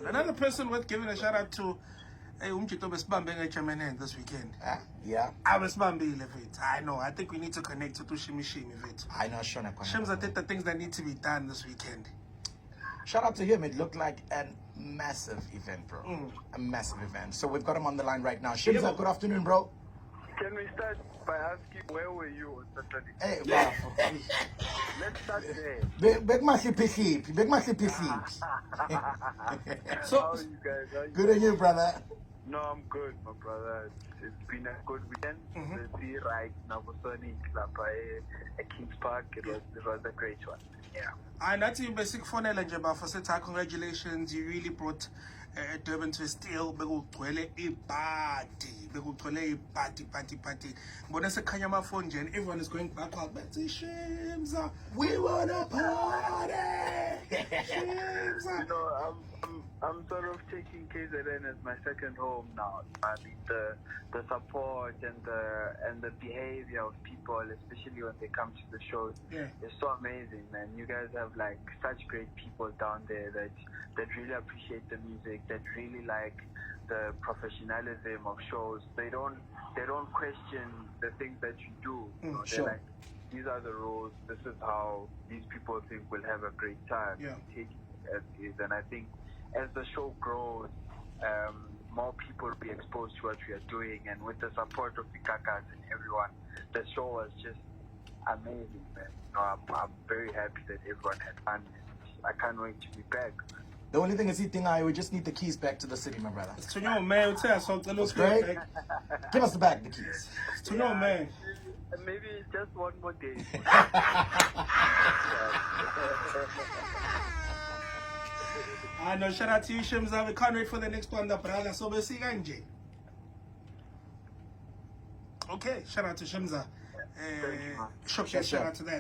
Another person worth giving a shout out to. Hey, umchito besibambe ngeChairman this weekend. Yeah. Abesibambile mfethu. I know. I think we need to connect to Shimi mfethu. I know, Shona. Shimza did the things that need to be done this weekend. Shout out to him. It looked like a massive event, bro. A massive event. So we've got him on the line right now. Shimza, good afternoon, bro. Can we start by asking where were you on Saturday? Hey, Let's start there. Big sleepy. So, How are you guys? Good on you, brother. No, I'm good, my brother. It's been a good weekend. The three rides now for Sonic at Kings Park. It was a great one. Yeah. and that's your basic phone and Abafana. Congratulations, you really brought Durban to a still. Begugcwele party. Bonasa Kanyama phone, and everyone is going back out. But Shimza, we wanna party. Shimza. You know, I'm sort of taking KZN as my second home now. I mean, the support and the behavior of people, especially when they come to the shows, is so amazing, man. You guys have like such great people down there that really appreciate the music, that really like the professionalism of shows. They don't question the things that you do. You know, they're like, these are the rules. This is how these people think we'll have a great time. Take it as is, and I think as the show grows, more people will be exposed to what we are doing, and with the support of the Gagasi and everyone, the show was just amazing, man. You know, I'm very happy that everyone had fun. I can't wait to be back. The only thing is, we just need the keys back to the city, my brother. To know, man, That's great. Give us the keys. To know, man. Maybe just one more day. I know, shout out to you, Shimza. We can't wait for the next one, brother. So we'll see you. Okay, shout out to Shimza. Shout out to that.